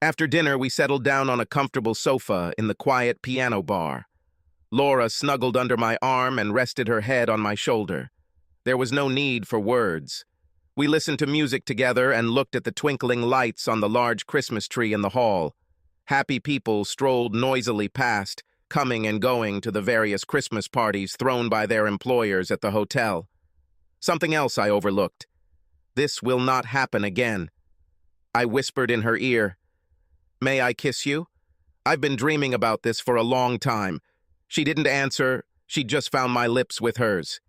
After dinner, we settled down on a comfortable sofa in the quiet piano bar. Laura snuggled under my arm and rested her head on my shoulder. There was no need for words. We listened to music together and looked at the twinkling lights on the large Christmas tree in the hall. Happy people strolled noisily past, coming and going to the various Christmas parties thrown by their employers at the hotel. Something else I overlooked. This will not happen again. I whispered in her ear. May I kiss you? I've been dreaming about this for a long time. She didn't answer. She just found my lips with hers.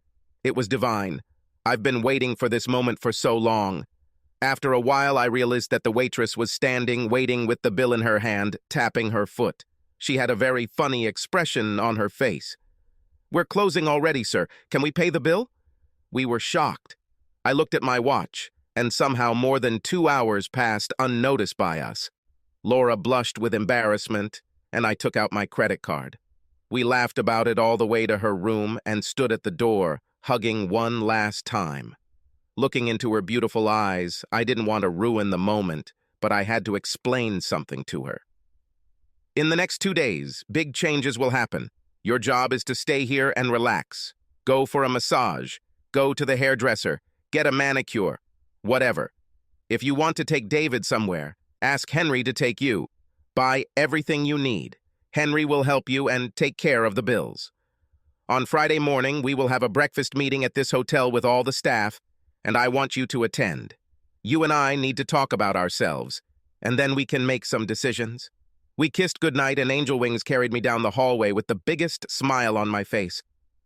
It was divine. I've been waiting for this moment for so long. After a while, I realized that the waitress was standing, waiting with the bill in her hand, tapping her foot. She had a very funny expression on her face. We're closing already, sir. Can we pay the bill? We were shocked. I looked at my watch, and somehow more than 2 hours passed unnoticed by us. Laura blushed with embarrassment, and I took out my credit card. We laughed about it all the way to her room and stood at the door, hugging one last time. Looking into her beautiful eyes, I didn't want to ruin the moment, but I had to explain something to her. In the next 2 days, big changes will happen. Your job is to stay here and relax. Go for a massage. Go to the hairdresser. Get a manicure. Whatever. If you want to take David somewhere, ask Henry to take you. Buy everything you need. Henry will help you and take care of the bills. On Friday morning, we will have a breakfast meeting at this hotel with all the staff, and I want you to attend. You and I need to talk about ourselves, and then we can make some decisions. We kissed goodnight, and Angel Wings carried me down the hallway with the biggest smile on my face.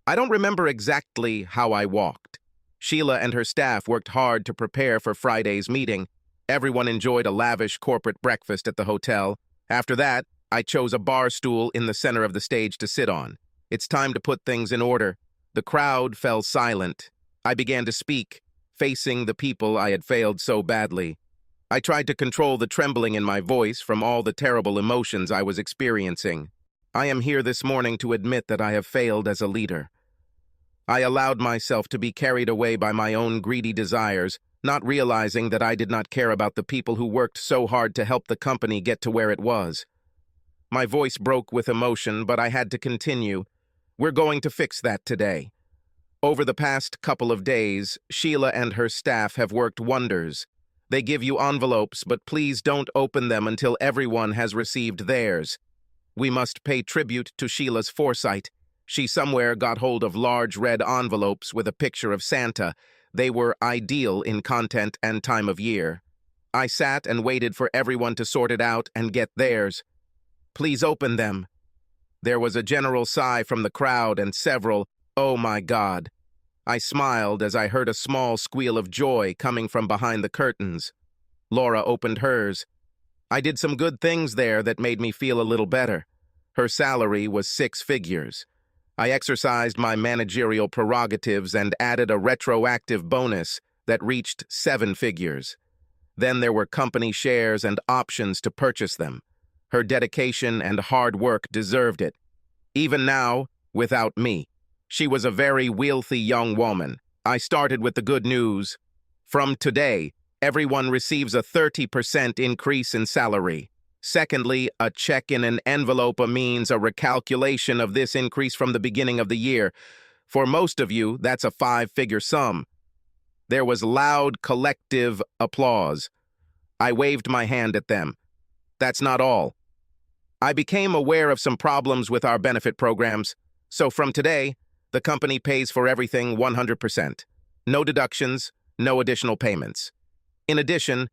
I don't remember exactly how I walked. Sheila and her staff worked hard to prepare for Friday's meeting. Everyone enjoyed a lavish corporate breakfast at the hotel. After that, I chose a bar stool in the center of the stage to sit on. It's time to put things in order. The crowd fell silent. I began to speak, facing the people I had failed so badly. I tried to control the trembling in my voice from all the terrible emotions I was experiencing. I am here this morning to admit that I have failed as a leader. I allowed myself to be carried away by my own greedy desires, not realizing that I did not care about the people who worked so hard to help the company get to where it was. My voice broke with emotion, but I had to continue. We're going to fix that today. Over the past couple of days, Sheila and her staff have worked wonders. They give you envelopes, but please don't open them until everyone has received theirs. We must pay tribute to Sheila's foresight. She somewhere got hold of large red envelopes with a picture of Santa. They were ideal in content and time of year. I sat and waited for everyone to sort it out and get theirs. Please open them. There was a general sigh from the crowd and several, "Oh my God." I smiled as I heard a small squeal of joy coming from behind the curtains. Laura opened hers. I did some good things there that made me feel a little better. Her salary was 6 figures. I exercised my managerial prerogatives and added a retroactive bonus that reached 7 figures. Then there were company shares and options to purchase them. Her dedication and hard work deserved it. Even now, without me. She was a very wealthy young woman. I started with the good news. From today, everyone receives a 30% increase in salary. Secondly, a check in an envelope means a recalculation of this increase from the beginning of the year. For most of you, that's a 5-figure sum. There was loud collective applause. I waved my hand at them. That's not all. I became aware of some problems with our benefit programs, so from today, the company pays for everything 100%. No deductions, no additional payments. In addition,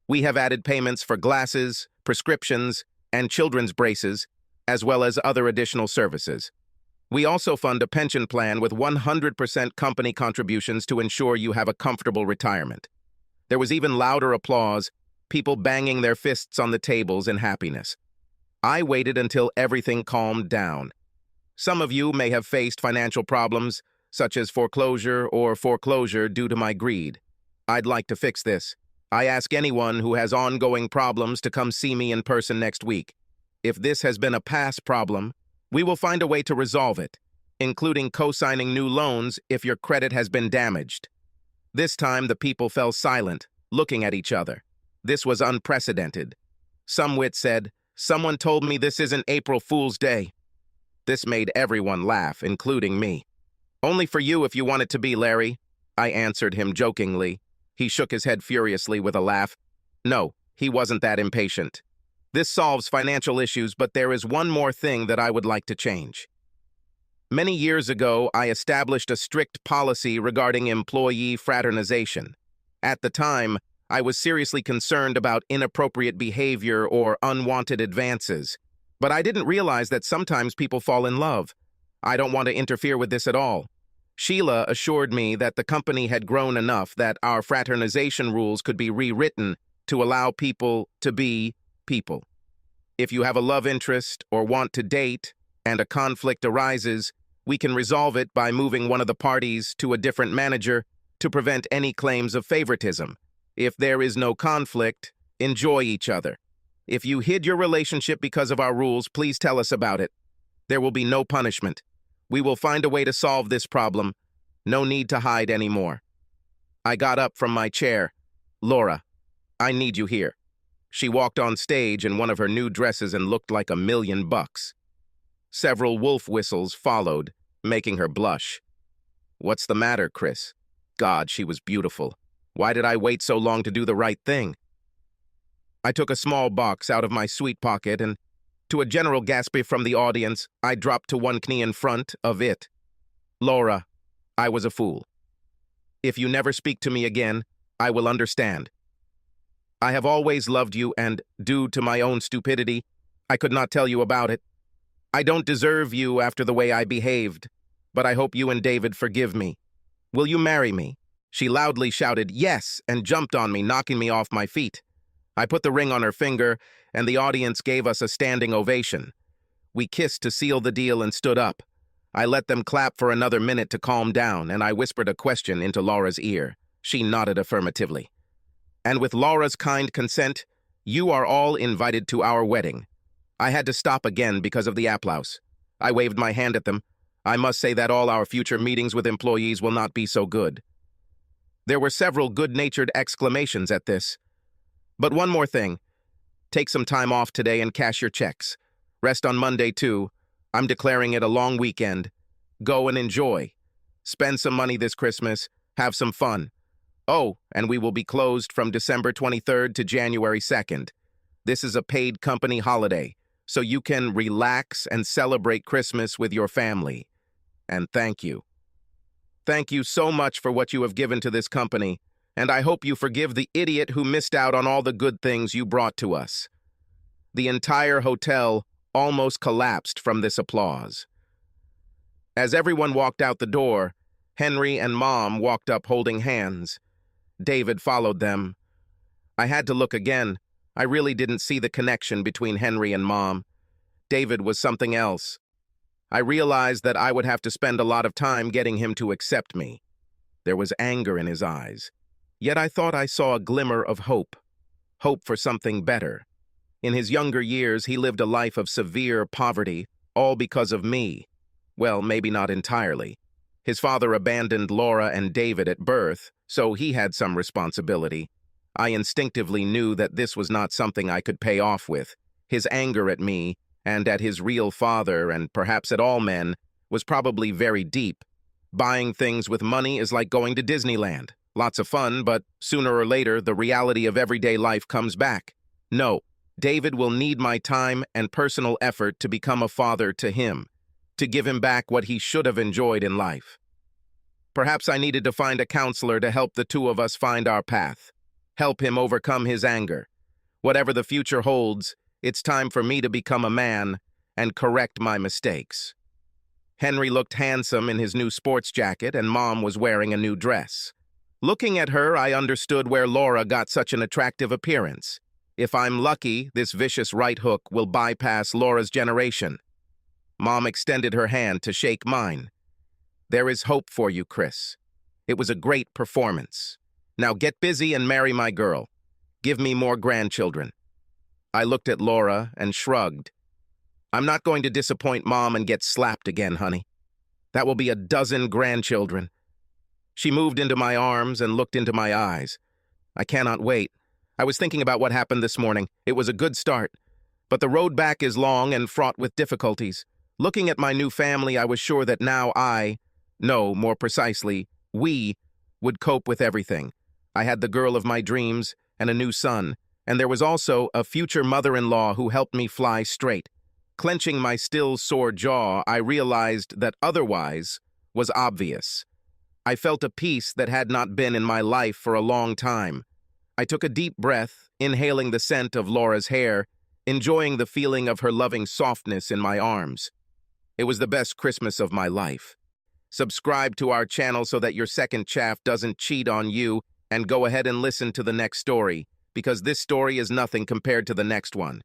we have added payments for glasses, prescriptions, and children's braces, as well as other additional services. We also fund a pension plan with 100% company contributions to ensure you have a comfortable retirement. There was even louder applause, people banging their fists on the tables in happiness. I waited until everything calmed down. Some of you may have faced financial problems, such as foreclosure or foreclosure due to my greed. I'd like to fix this. I ask anyone who has ongoing problems to come see me in person next week. If this has been a past problem, we will find a way to resolve it, including co-signing new loans if your credit has been damaged. This time, the people fell silent, looking at each other. This was unprecedented. Some wit said, "Someone told me this isn't April Fool's Day." This made everyone laugh, including me. "Only for you if you want it to be, Larry," I answered him jokingly. He shook his head furiously with a laugh. No, he wasn't that impatient. This solves financial issues, but there is one more thing that I would like to change. Many years ago, I established a strict policy regarding employee fraternization. At the time, I was seriously concerned about inappropriate behavior or unwanted advances. But I didn't realize that sometimes people fall in love. I don't want to interfere with this at all. Sheila assured me that the company had grown enough that our fraternization rules could be rewritten to allow people to be people. If you have a love interest or want to date and a conflict arises, we can resolve it by moving one of the parties to a different manager to prevent any claims of favoritism. If there is no conflict, enjoy each other. If you hid your relationship because of our rules, please tell us about it. There will be no punishment. We will find a way to solve this problem. No need to hide anymore. I got up from my chair. Laura, I need you here. She walked on stage in one of her new dresses and looked like $1,000,000. Several wolf whistles followed, making her blush. What's the matter, Chris? God, she was beautiful. Why did I wait so long to do the right thing? I took a small box out of my sweet pocket and, to a general gasp from the audience, I dropped to one knee in front of it. Laura, I was a fool. If you never speak to me again, I will understand. I have always loved you and, due to my own stupidity, I could not tell you about it. I don't deserve you after the way I behaved, but I hope you and David forgive me. Will you marry me? She loudly shouted, yes, and jumped on me, knocking me off my feet. I put the ring on her finger, and the audience gave us a standing ovation. We kissed to seal the deal and stood up. I let them clap for another minute to calm down, and I whispered a question into Laura's ear. She nodded affirmatively. And with Laura's kind consent, you are all invited to our wedding. I had to stop again because of the applause. I waved my hand at them. I must say that all our future meetings with employees will not be so good. There were several good-natured exclamations at this. But one more thing. Take some time off today and cash your checks. Rest on Monday, too. I'm declaring it a long weekend. Go and enjoy. Spend some money this Christmas. Have some fun. Oh, and we will be closed from December 23rd to January 2nd. This is a paid company holiday, so you can relax and celebrate Christmas with your family. And thank you. Thank you so much for what you have given to this company, and I hope you forgive the idiot who missed out on all the good things you brought to us. The entire hotel almost collapsed from this applause. As everyone walked out the door, Henry and Mom walked up holding hands. David followed them. I had to look again. I really didn't see the connection between Henry and Mom. David was something else. I realized that I would have to spend a lot of time getting him to accept me. There was anger in his eyes. Yet I thought I saw a glimmer of hope. Hope for something better. In his younger years, he lived a life of severe poverty, all because of me. Well, maybe not entirely. His father abandoned Laura and David at birth, so he had some responsibility. I instinctively knew that this was not something I could pay off with. His anger at me, and at his real father, and perhaps at all men, was probably very deep. Buying things with money is like going to Disneyland. Lots of fun, but sooner or later, the reality of everyday life comes back. No, David will need my time and personal effort to become a father to him, to give him back what he should have enjoyed in life. Perhaps I needed to find a counselor to help the two of us find our path, help him overcome his anger. Whatever the future holds, it's time for me to become a man and correct my mistakes. Henry looked handsome in his new sports jacket, and Mom was wearing a new dress. Looking at her, I understood where Laura got such an attractive appearance. If I'm lucky, this vicious right hook will bypass Laura's generation. Mom extended her hand to shake mine. There is hope for you, Chris. It was a great performance. Now get busy and marry my girl. Give me more grandchildren. I looked at Laura and shrugged. I'm not going to disappoint Mom and get slapped again, honey. That will be a dozen grandchildren. She moved into my arms and looked into my eyes. I cannot wait. I was thinking about what happened this morning. It was a good start. But the road back is long and fraught with difficulties. Looking at my new family, I was sure that now more precisely, we would cope with everything. I had the girl of my dreams and a new son, and there was also a future mother-in-law who helped me fly straight. Clenching my still sore jaw, I realized that otherwise was obvious. I felt a peace that had not been in my life for a long time. I took a deep breath, inhaling the scent of Laura's hair, enjoying the feeling of her loving softness in my arms. It was the best Christmas of my life. Subscribe to our channel so that your second chaff doesn't cheat on you, and go ahead and listen to the next story, because this story is nothing compared to the next one.